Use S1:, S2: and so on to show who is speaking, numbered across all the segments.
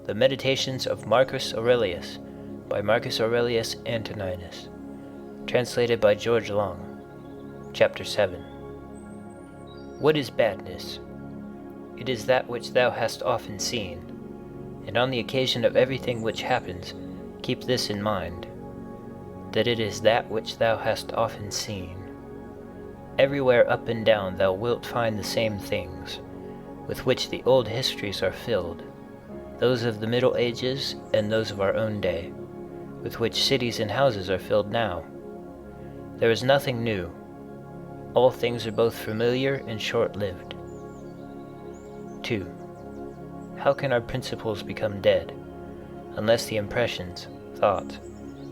S1: The Meditations of Marcus Aurelius by Marcus Aurelius Antoninus. Translated by George Long. Chapter 7. What is badness? It is that which thou hast often seen, and on the occasion of everything which happens, keep this in mind, that it is that which thou hast often seen. Everywhere up and down thou wilt find the same things, with which the old histories are filled, those of the Middle Ages and those of our own day, with which cities and houses are filled now. There is nothing new. All things are both familiar and short-lived. 2. How can our principles become dead, unless the impressions, thoughts,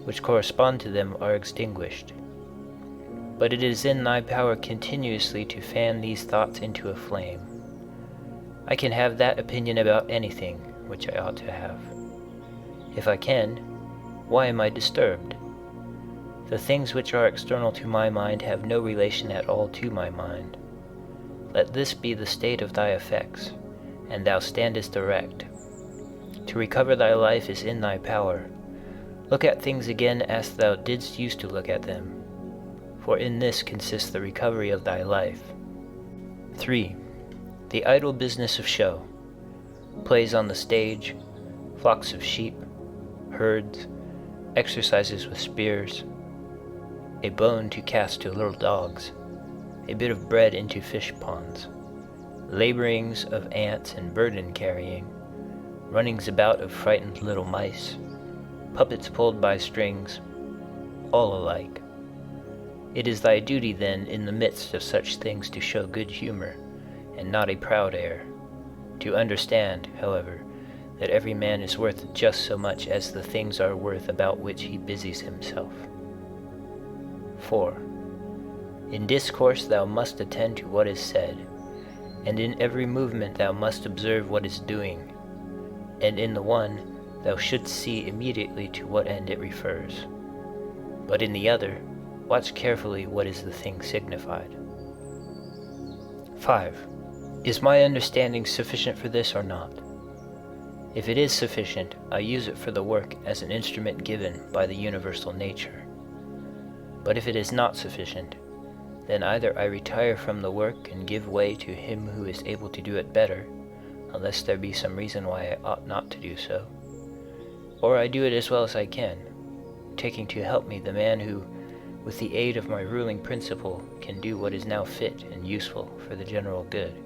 S1: which correspond to them are extinguished? But it is in thy power continuously to fan these thoughts into a flame. I can have that opinion about anything which I ought to have. If I can, why am I disturbed? The things which are external to my mind have no relation at all to my mind. Let this be the state of thy effects, and thou standest erect. To recover thy life is in thy power. Look at things again as thou didst used to look at them, for in this consists the recovery of thy life. 3. The idle business of show. Plays on the stage, flocks of sheep, herds, exercises with spears, a bone to cast to little dogs, a bit of bread into fish ponds, laborings of ants and burden carrying, runnings about of frightened little mice, puppets pulled by strings, all alike. It is thy duty then in the midst of such things to show good humor, and not a proud air. To understand, however, that every man is worth just so much as the things are worth about which he busies himself. 4. In discourse thou must attend to what is said, and in every movement thou must observe what is doing, and in the one thou shouldst see immediately to what end it refers, but in the other watch carefully what is the thing signified. 5. Is my understanding sufficient for this or not? If it is sufficient, I use it for the work as an instrument given by the universal nature. But if it is not sufficient, then either I retire from the work and give way to him who is able to do it better, unless there be some reason why I ought not to do so, or I do it as well as I can, taking to help me the man who, with the aid of my ruling principle, can do what is now fit and useful for the general good.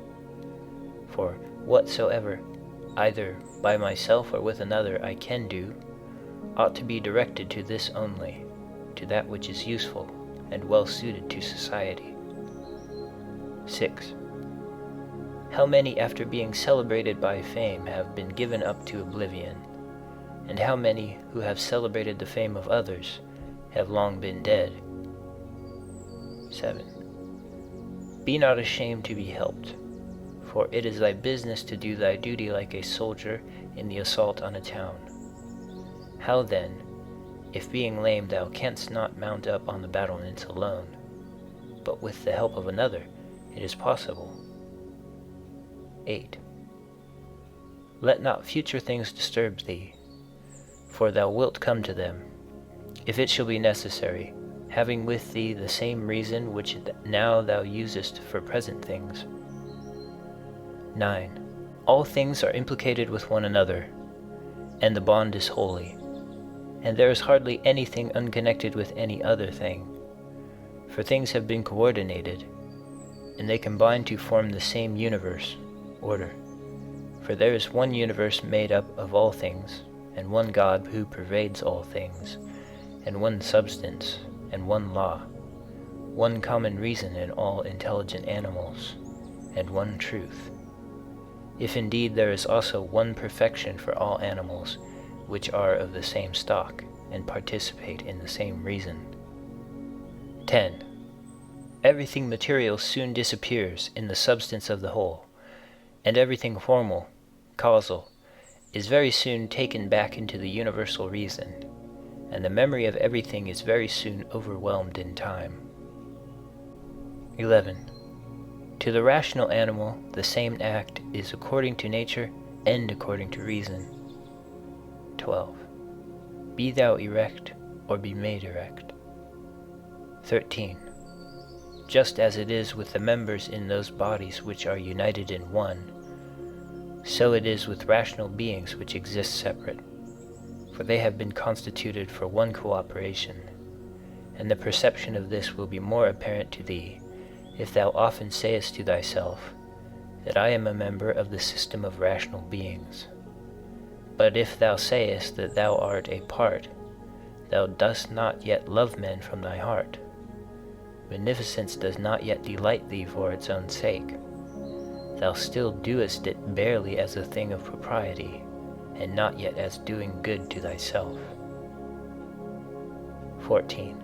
S1: For whatsoever, either by myself or with another, I can do, ought to be directed to this only, to that which is useful and well suited to society. 6. How many after being celebrated by fame have been given up to oblivion, and how many who have celebrated the fame of others have long been dead. 7. Be not ashamed to be helped, for it is thy business to do thy duty like a soldier in the assault on a town. How then, if being lame thou canst not mount up on the battlements alone, but with the help of another, it is possible. 8. Let not future things disturb thee, for thou wilt come to them, if it shall be necessary, having with thee the same reason which now thou usest for present things. 9. All things are implicated with one another, and the bond is holy, and there is hardly anything unconnected with any other thing, for things have been coordinated, and they combine to form the same universe, order. For there is one universe made up of all things, and one God who pervades all things, and one substance, and one law, one common reason in all intelligent animals, and one truth. If indeed there is also one perfection for all animals, which are of the same stock, and participate in the same reason. 10. Everything material soon disappears in the substance of the whole, and everything formal, causal, is very soon taken back into the universal reason, and the memory of everything is very soon overwhelmed in time. 11. To the rational animal, the same act is according to nature and according to reason. 12. Be thou erect, or be made erect. 13. Just as it is with the members in those bodies which are united in one, so it is with rational beings which exist separate, for they have been constituted for one cooperation, and the perception of this will be more apparent to thee, if thou often sayest to thyself, that I am a member of the system of rational beings. But if thou sayest that thou art a part, thou dost not yet love men from thy heart. Beneficence does not yet delight thee for its own sake. Thou still doest it barely as a thing of propriety, and not yet as doing good to thyself. 14.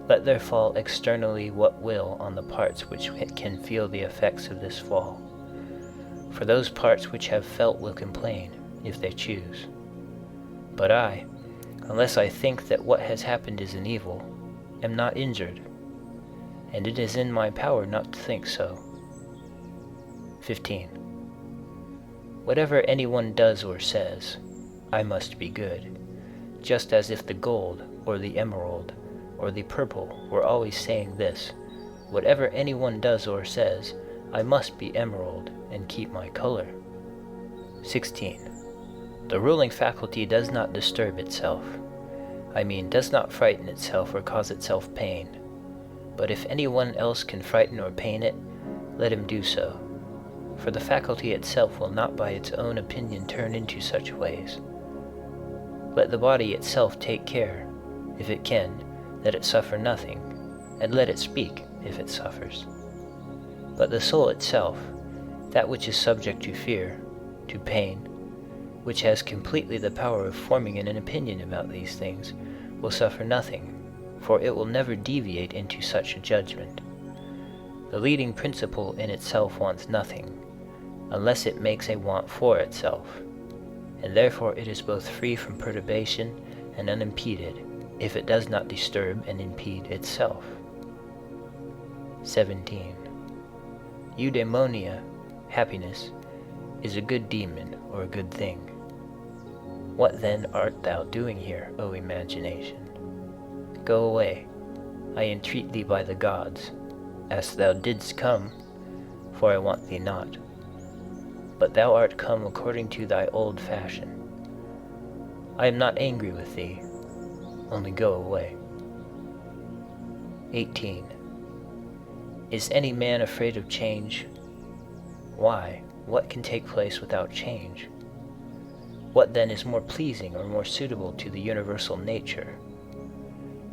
S1: Let there fall externally what will on the parts which can feel the effects of this fall. For those parts which have felt will complain, if they choose. But I, unless I think that what has happened is an evil, am not injured, and it is in my power not to think so. 15. Whatever anyone does or says, I must be good, just as if the gold, or the emerald, or the purple were always saying this, whatever anyone does or says, I must be emerald and keep my color. 16. The ruling faculty does not disturb itself, does not frighten itself or cause itself pain. But if anyone else can frighten or pain it, let him do so. For the faculty itself will not by its own opinion turn into such ways. Let the body itself take care, if it can, that it suffer nothing, and let it speak, if it suffers. But the soul itself, that which is subject to fear, to pain, which has completely the power of forming an opinion about these things, will suffer nothing, for it will never deviate into such a judgment. The leading principle in itself wants nothing, unless it makes a want for itself, and therefore it is both free from perturbation and unimpeded, if it does not disturb and impede itself. 17. Eudaimonia, happiness, is a good demon or a good thing. What then art thou doing here, O imagination? Go away, I entreat thee by the gods, as thou didst come, for I want thee not. But thou art come according to thy old fashion. I am not angry with thee, only go away. 18. Is any man afraid of change? Why, what can take place without change? What then is more pleasing or more suitable to the universal nature?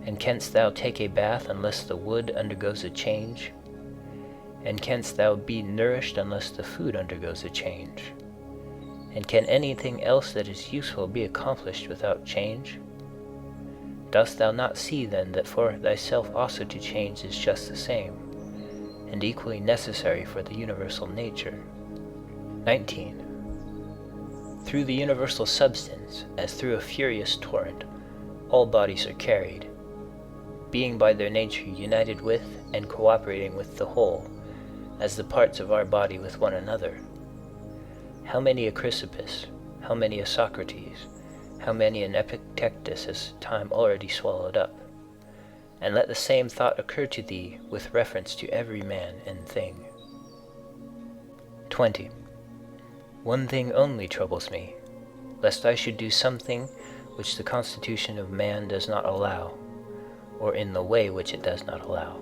S1: And canst thou take a bath unless the wood undergoes a change? And canst thou be nourished unless the food undergoes a change? And can anything else that is useful be accomplished without change? Dost thou not see then that for thyself also to change is just the same, and equally necessary for the universal nature? 19. Through the universal substance, as through a furious torrent, all bodies are carried, being by their nature united with and cooperating with the whole, as the parts of our body with one another. How many a Chrysippus, how many a Socrates, how many an Epictetus has time already swallowed up? And let the same thought occur to thee with reference to every man and thing. 20. One thing only troubles me, lest I should do something which the constitution of man does not allow, or in the way which it does not allow,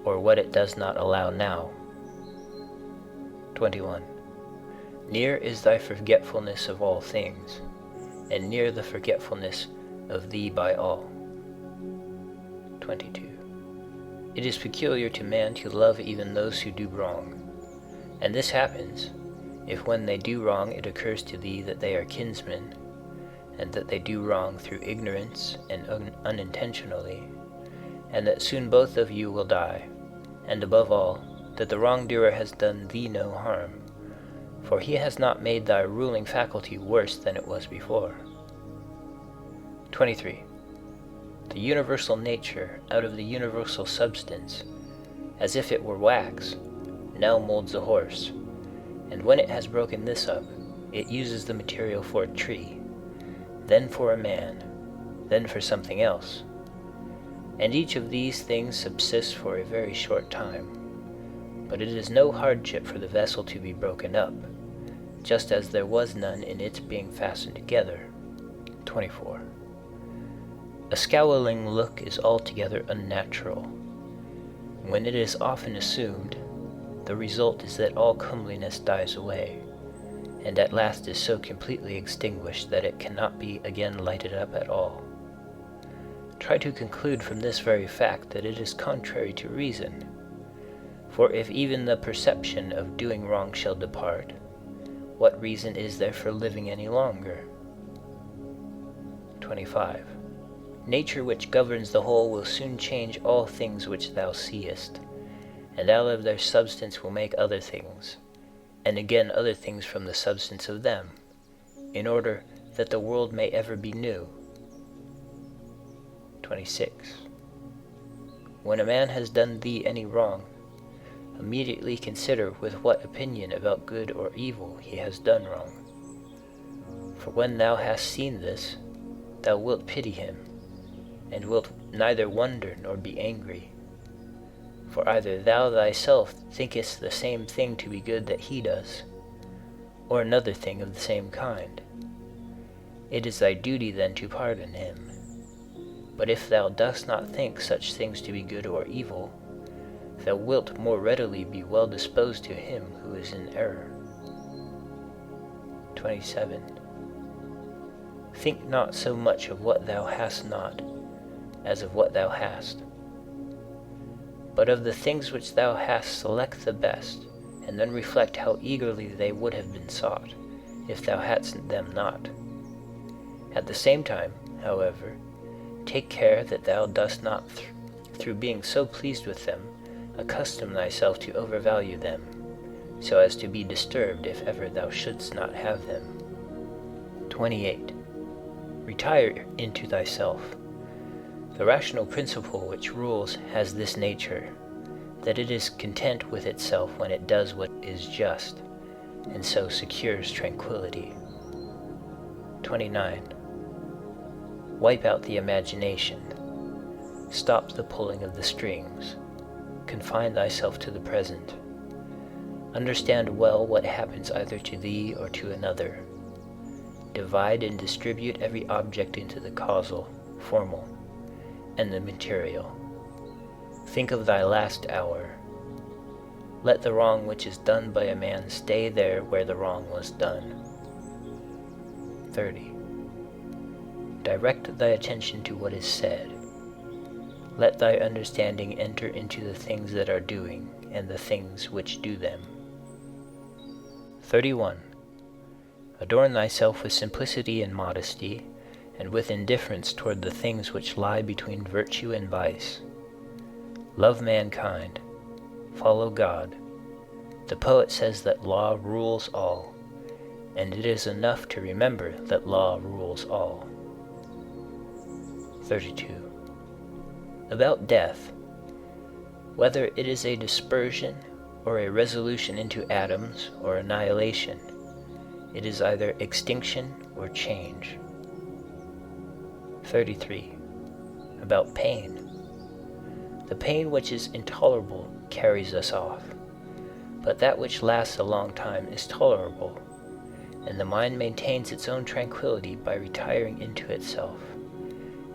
S1: or what it does not allow now. 21. Near is thy forgetfulness of all things, and near the forgetfulness of thee by all. 22. It is peculiar to man to love even those who do wrong, and this happens, if when they do wrong it occurs to thee that they are kinsmen, and that they do wrong through ignorance and unintentionally, and that soon both of you will die, and above all, that the wrongdoer has done thee no harm, for he has not made thy ruling faculty worse than it was before. 23. The universal nature out of the universal substance, as if it were wax, now molds a horse, and when it has broken this up, it uses the material for a tree, then for a man, then for something else. And each of these things subsists for a very short time. But it is no hardship for the vessel to be broken up, just as there was none in its being fastened together. 24. A scowling look is altogether unnatural. When it is often assumed, the result is that all comeliness dies away, and at last is so completely extinguished that it cannot be again lighted up at all. Try to conclude from this very fact that it is contrary to reason. For if even the perception of doing wrong shall depart, what reason is there for living any longer? 25. Nature which governs the whole will soon change all things which thou seest, and out of their substance will make other things, and again other things from the substance of them, in order that the world may ever be new. 26. When a man has done thee any wrong, immediately consider with what opinion about good or evil he has done wrong. For when thou hast seen this, thou wilt pity him, and wilt neither wonder nor be angry. For either thou thyself thinkest the same thing to be good that he does, or another thing of the same kind. It is thy duty then to pardon him. But if thou dost not think such things to be good or evil, thou wilt more readily be well disposed to him who is in error. 27. Think not so much of what thou hast not, as of what thou hast. But of the things which thou hast select the best, and then reflect how eagerly they would have been sought, if thou hadst them not. At the same time, however, take care that thou dost not, through being so pleased with them, accustom thyself to overvalue them, so as to be disturbed if ever thou shouldst not have them. 28. Retire into thyself. The rational principle which rules has this nature, that it is content with itself when it does what is just, and so secures tranquility. 29. Wipe out the imagination. Stop the pulling of the strings. Confine thyself to the present. Understand well what happens either to thee or to another. Divide and distribute every object into the causal, formal, and the material. Think of thy last hour. Let the wrong which is done by a man stay there where the wrong was done. 30. Direct thy attention to what is said. Let thy understanding enter into the things that are doing, and the things which do them. 31. Adorn thyself with simplicity and modesty, and with indifference toward the things which lie between virtue and vice. Love mankind. Follow God. The poet says that law rules all, and it is enough to remember that law rules all. 32. About death. Whether it is a dispersion or a resolution into atoms or annihilation, it is either extinction or change. 33. About pain. The pain which is intolerable carries us off, but that which lasts a long time is tolerable, and the mind maintains its own tranquility by retiring into itself,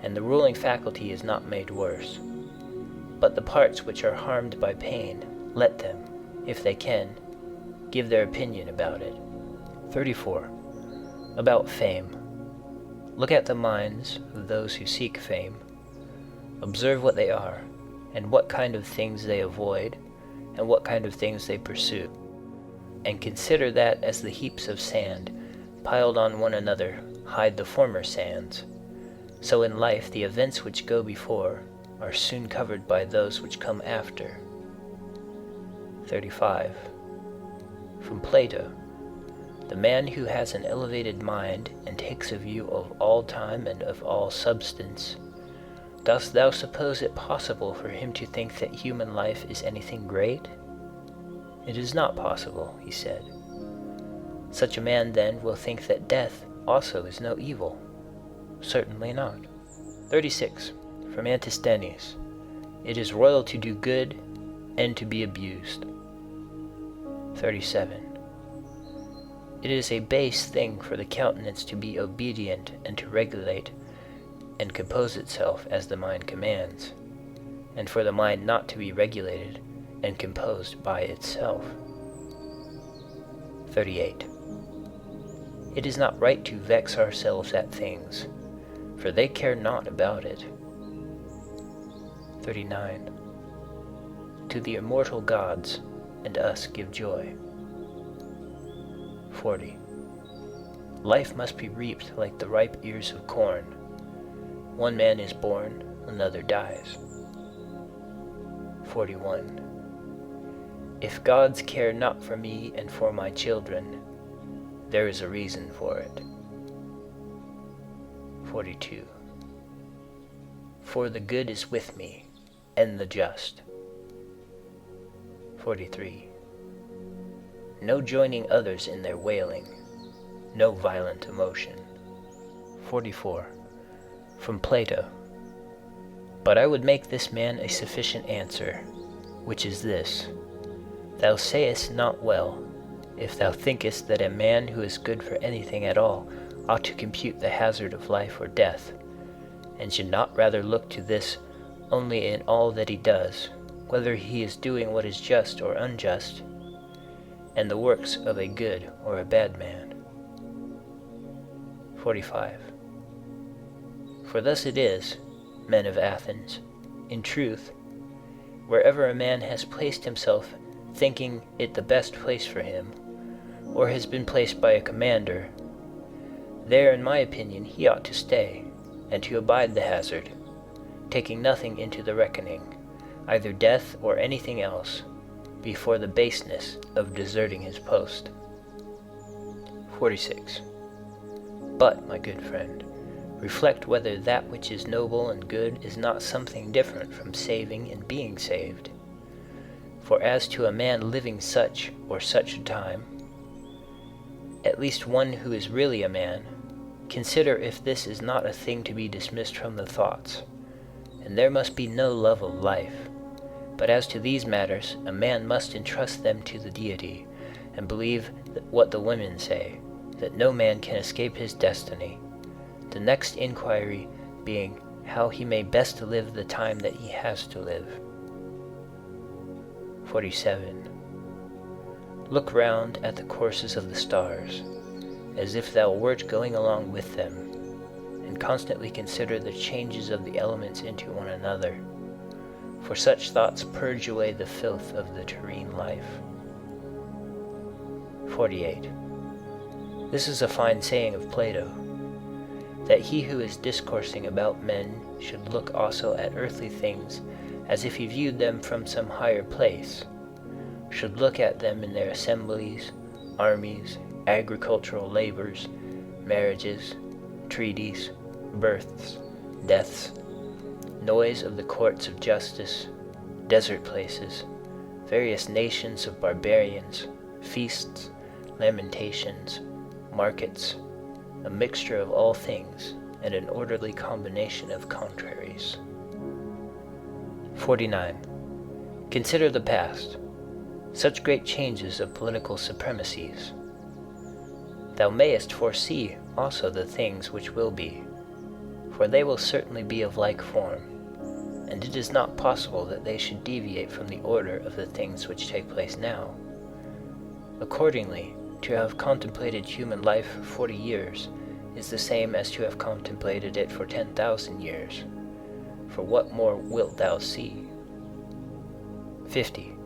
S1: and the ruling faculty is not made worse. But the parts which are harmed by pain, let them, if they can, give their opinion about it. 34. About fame. Look at the minds of those who seek fame. Observe what they are, and what kind of things they avoid, and what kind of things they pursue. And consider that as the heaps of sand, piled on one another, hide the former sands, so in life the events which go before are soon covered by those which come after. 35. From Plato. The man who has an elevated mind and takes a view of all time and of all substance, dost thou suppose it possible for him to think that human life is anything great? It is not possible, he said. Such a man then will think that death also is no evil. Certainly not. 36. From Antisthenes. It is royal to do good and to be abused. 37. It is a base thing for the countenance to be obedient and to regulate and compose itself as the mind commands, and for the mind not to be regulated and composed by itself. 38. It is not right to vex ourselves at things, for they care not about it. 39. To the immortal gods and us give joy. 40. Life must be reaped like the ripe ears of corn. One man is born, another dies. 41. If gods care not for me and for my children, there is a reason for it. 42. For the good is with me, and the just. 43. No joining others in their wailing, no violent emotion. 44. From Plato. But I would make this man a sufficient answer, which is this: Thou sayest not well, if thou thinkest that a man who is good for anything at all ought to compute the hazard of life or death, and should not rather look to this only in all that he does, whether he is doing what is just or unjust, and the works of a good or a bad man. 45. For thus it is, men of Athens, in truth, wherever a man has placed himself thinking it the best place for him, or has been placed by a commander, there, in my opinion, he ought to stay, and to abide the hazard, taking nothing into the reckoning, either death or anything else, before the baseness of deserting his post. 46. But, my good friend, reflect whether that which is noble and good is not something different from saving and being saved. For as to a man living such or such a time, at least one who is really a man, consider if this is not a thing to be dismissed from the thoughts, and there must be no love of life. But as to these matters, a man must entrust them to the deity, and believe what the women say, that no man can escape his destiny, the next inquiry being how he may best live the time that he has to live. 47. Look round at the courses of the stars, as if thou wert going along with them, and constantly consider the changes of the elements into one another, for such thoughts purge away the filth of the terrene life. 48. This is a fine saying of Plato, that he who is discoursing about men should look also at earthly things as if he viewed them from some higher place, should look at them in their assemblies, armies, agricultural labors, marriages, treaties, births, deaths, noise of the courts of justice, desert places, various nations of barbarians, feasts, lamentations, markets, a mixture of all things, and an orderly combination of contraries. 49. Consider the past, such great changes of political supremacies. Thou mayest foresee also the things which will be, for they will certainly be of like form, and it is not possible that they should deviate from the order of the things which take place now. Accordingly, to have contemplated human life for 40 years is the same as to have contemplated it for 10,000 years. For what more wilt thou see? 50.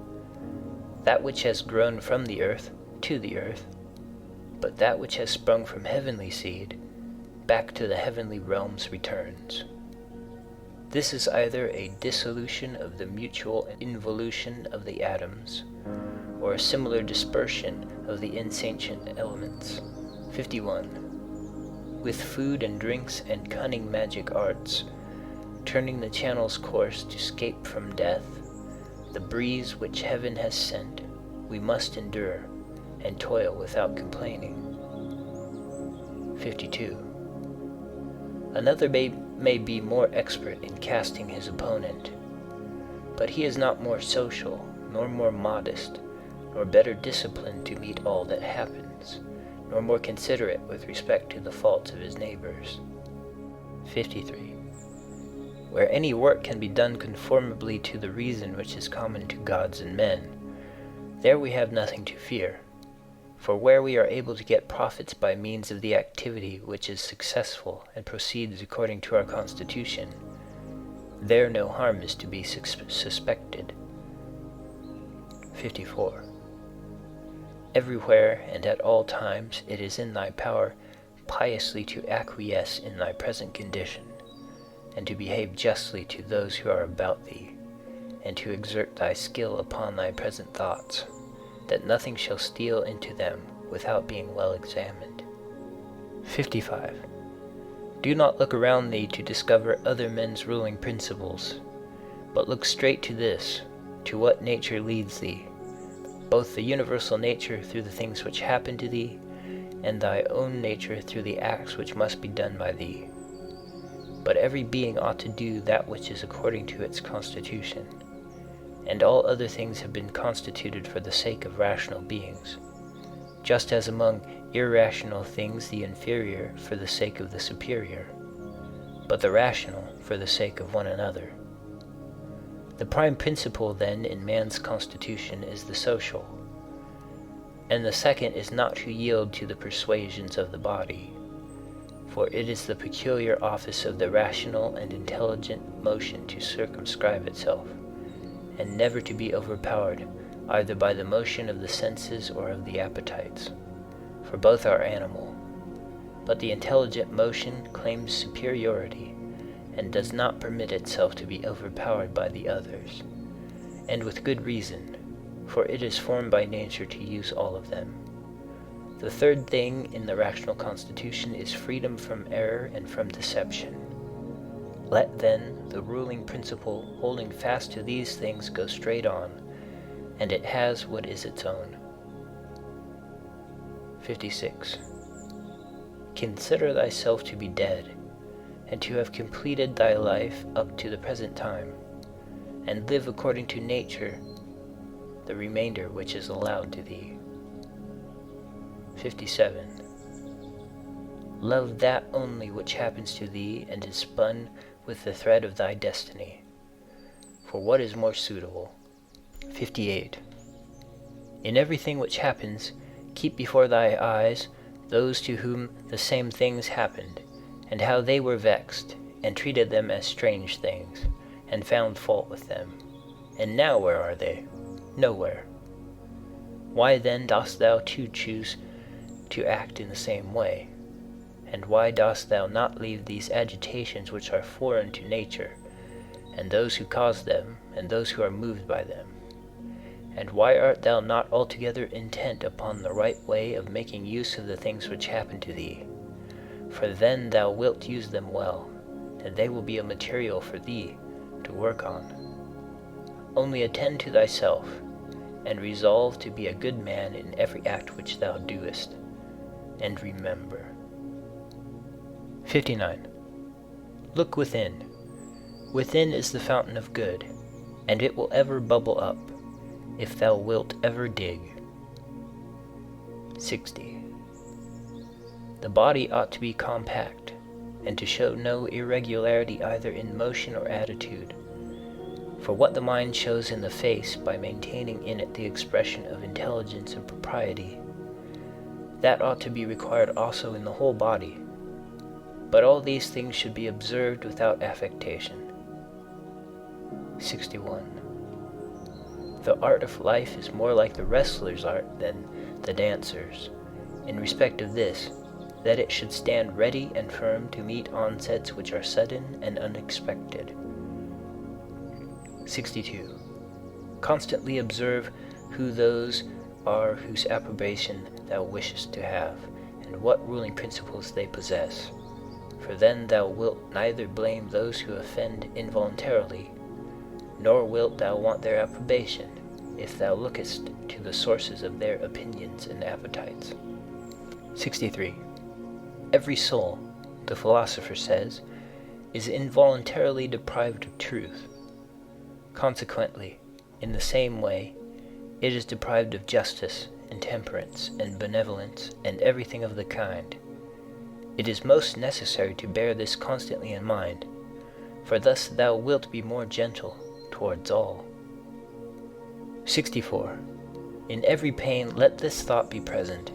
S1: That which has grown from the earth to the earth, but that which has sprung from heavenly seed back to the heavenly realms returns. This is either a dissolution of the mutual involution of the atoms, or a similar dispersion of the insentient elements. 51. With food and drinks and cunning magic arts, turning the channel's course to scape from death, the breeze which heaven has sent, we must endure and toil without complaining. 52. Another may be more expert in casting his opponent, but he is not more social, nor more modest, nor better disciplined to meet all that happens, nor more considerate with respect to the faults of his neighbors. 53. Where any work can be done conformably to the reason which is common to gods and men, there we have nothing to fear. For where we are able to get profits by means of the activity which is successful and proceeds according to our constitution, there no harm is to be suspected. 54. Everywhere and at all times it is in thy power piously to acquiesce in thy present condition, and to behave justly to those who are about thee, and to exert thy skill upon thy present thoughts, that nothing shall steal into them without being well examined. 55. Do not look around thee to discover other men's ruling principles, but look straight to this, to what nature leads thee, both the universal nature through the things which happen to thee, and thy own nature through the acts which must be done by thee. But every being ought to do that which is according to its constitution, and all other things have been constituted for the sake of rational beings, just as among irrational things the inferior for the sake of the superior, but the rational for the sake of one another. The prime principle, then, in man's constitution is the social, and the second is not to yield to the persuasions of the body, for it is the peculiar office of the rational and intelligent motion to circumscribe itself, and never to be overpowered either by the motion of the senses or of the appetites, for both are animal. But the intelligent motion claims superiority, and does not permit itself to be overpowered by the others, and with good reason, for it is formed by nature to use all of them. The third thing in the rational constitution is freedom from error and from deception. Let then the ruling principle holding fast to these things go straight on, and it has what is its own. 56. Consider thyself to be dead, and to have completed thy life up to the present time, and live according to nature the remainder which is allowed to thee. 57. Love that only which happens to thee and is spun with the thread of thy destiny, for what is more suitable? 58. In everything which happens, keep before thy eyes those to whom the same things happened, and how they were vexed, and treated them as strange things, and found fault with them. And now where are they? Nowhere. Why then dost thou too choose to act in the same way? And why dost thou not leave these agitations which are foreign to nature, and those who cause them, and those who are moved by them? And why art thou not altogether intent upon the right way of making use of the things which happen to thee? For then thou wilt use them well, and they will be a material for thee to work on. Only attend to thyself, and resolve to be a good man in every act which thou doest, and remember. 59. Look within. Within is the fountain of good, and it will ever bubble up, if thou wilt ever dig. 60. The body ought to be compact, and to show no irregularity either in motion or attitude. For what the mind shows in the face by maintaining in it the expression of intelligence and propriety, that ought to be required also in the whole body. But all these things should be observed without affectation. 61. The art of life is more like the wrestler's art than the dancer's, in respect of this, that it should stand ready and firm to meet onsets which are sudden and unexpected. 62. Constantly observe who those are whose approbation thou wishest to have, and what ruling principles they possess. For then thou wilt neither blame those who offend involuntarily, nor wilt thou want their approbation, if thou lookest to the sources of their opinions and appetites. 63. Every soul, the philosopher says, is involuntarily deprived of truth. Consequently, in the same way, it is deprived of justice and temperance and benevolence and everything of the kind. It is most necessary to bear this constantly in mind, for thus thou wilt be more gentle towards all. 64. In every pain let this thought be present,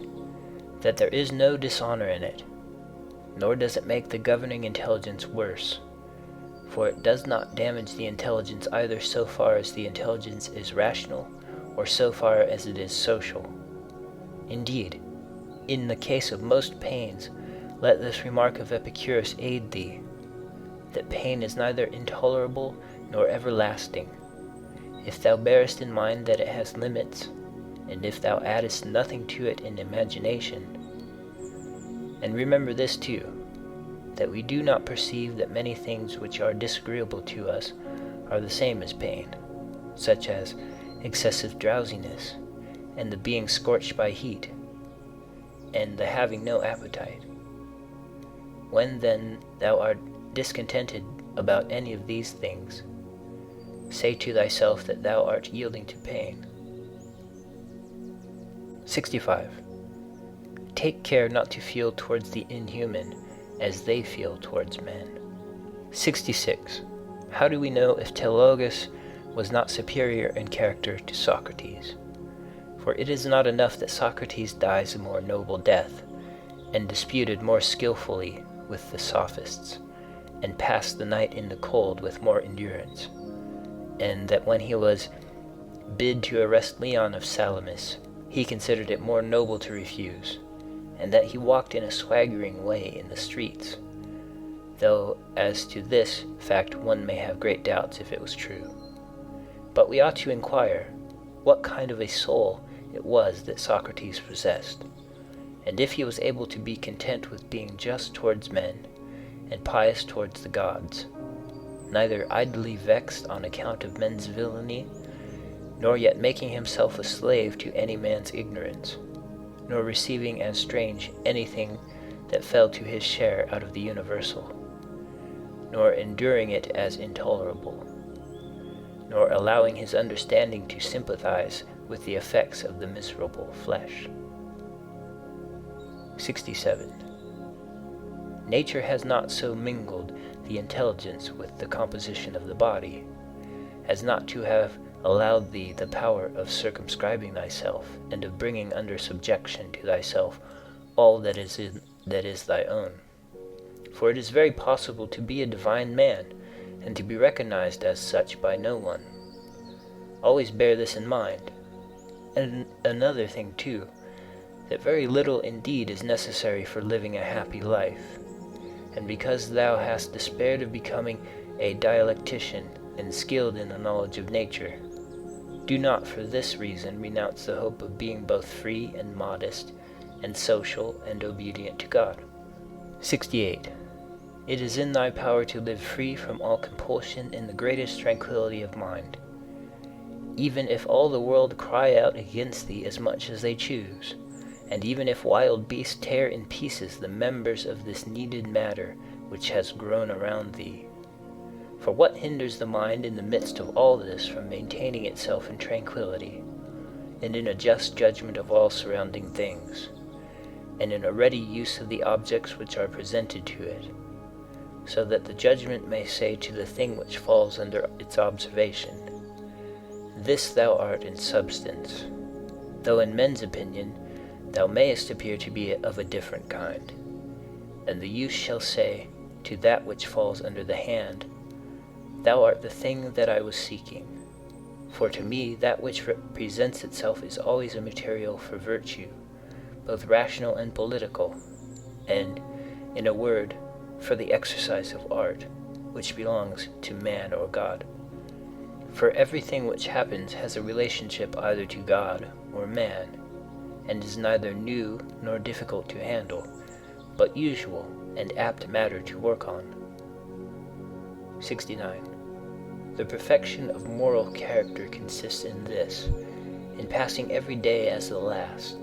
S1: that there is no dishonor in it, nor does it make the governing intelligence worse, for it does not damage the intelligence either so far as the intelligence is rational or so far as it is social. Indeed, in the case of most pains, let this remark of Epicurus aid thee, that pain is neither intolerable nor everlasting, if thou bearest in mind that it has limits, and if thou addest nothing to it in imagination. And remember this too, that we do not perceive that many things which are disagreeable to us are the same as pain, such as excessive drowsiness, and the being scorched by heat, and the having no appetite. When then thou art discontented about any of these things, say to thyself that thou art yielding to pain. 65. Take care not to feel towards the inhuman as they feel towards men. 66. How do we know if Teleologus was not superior in character to Socrates? For it is not enough that Socrates dies a more noble death, and disputed more skillfully with the sophists, and passed the night in the cold with more endurance, and that when he was bid to arrest Leon of Salamis, he considered it more noble to refuse, and that he walked in a swaggering way in the streets, though as to this fact one may have great doubts if it was true. But we ought to inquire what kind of a soul it was that Socrates possessed, and if he was able to be content with being just towards men and pious towards the gods, neither idly vexed on account of men's villainy, nor yet making himself a slave to any man's ignorance, nor receiving as strange anything that fell to his share out of the universal, nor enduring it as intolerable, nor allowing his understanding to sympathize with the effects of the miserable flesh. 67. Nature has not so mingled the intelligence with the composition of the body, as not to have allowed thee the power of circumscribing thyself, and of bringing under subjection to thyself all that is thy own. For it is very possible to be a divine man, and to be recognized as such by no one. Always bear this in mind. And another thing too, that very little indeed is necessary for living a happy life, and because thou hast despaired of becoming a dialectician and skilled in the knowledge of nature, do not for this reason renounce the hope of being both free and modest, and social and obedient to God. 68. It is in thy power to live free from all compulsion in the greatest tranquility of mind, even if all the world cry out against thee as much as they choose, and even if wild beasts tear in pieces the members of this kneaded matter which has grown around thee. For what hinders the mind in the midst of all this from maintaining itself in tranquility, and in a just judgment of all surrounding things, and in a ready use of the objects which are presented to it, so that the judgment may say to the thing which falls under its observation, this thou art in substance, though in men's opinion thou mayest appear to be of a different kind. And the youth shall say to that which falls under the hand, thou art the thing that I was seeking. For to me that which presents itself is always a material for virtue, both rational and political, and, in a word, for the exercise of art, which belongs to man or God. For everything which happens has a relationship either to God or man, and is neither new nor difficult to handle, but usual and apt matter to work on. 69. The perfection of moral character consists in this, in passing every day as the last,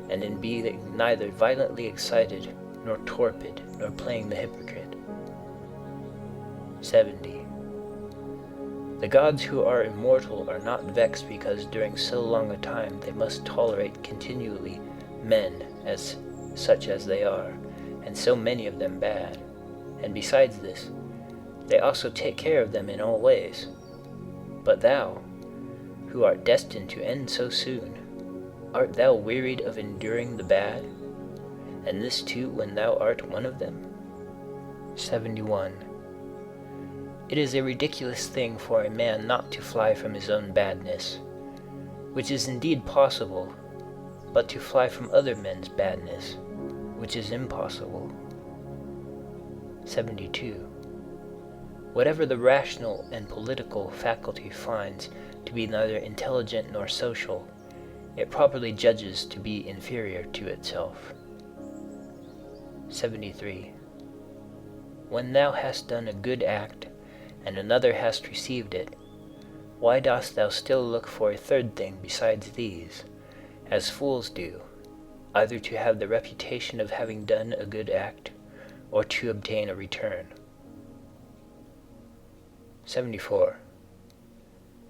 S1: and in being neither violently excited nor torpid, nor playing the hypocrite. 70. The gods who are immortal are not vexed because during so long a time they must tolerate continually men as such as they are, and so many of them bad. And besides this, they also take care of them in all ways. But thou, who art destined to end so soon, art thou wearied of enduring the bad, and this too when thou art one of them? 71. It is a ridiculous thing for a man not to fly from his own badness, which is indeed possible, but to fly from other men's badness, which is impossible. 72. Whatever the rational and political faculty finds to be neither intelligent nor social, it properly judges to be inferior to itself. 73. When thou hast done a good act, and another hast received it, why dost thou still look for a third thing besides these, as fools do, either to have the reputation of having done a good act, or to obtain a return? 74.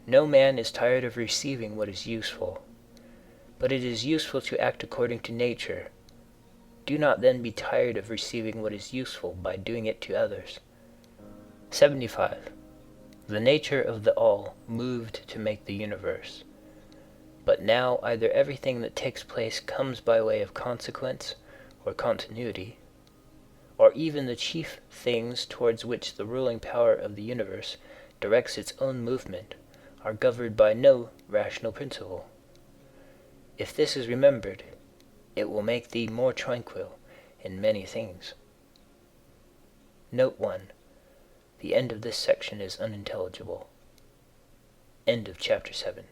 S1: No man is tired of receiving what is useful, but it is useful to act according to nature. Do not then be tired of receiving what is useful by doing it to others. 75. The nature of the all moved to make the universe. But now either everything that takes place comes by way of consequence or continuity, or even the chief things towards which the ruling power of the universe directs its own movement are governed by no rational principle. If this is remembered, it will make thee more tranquil in many things. Note 1. The end of this section is unintelligible. End of chapter 7.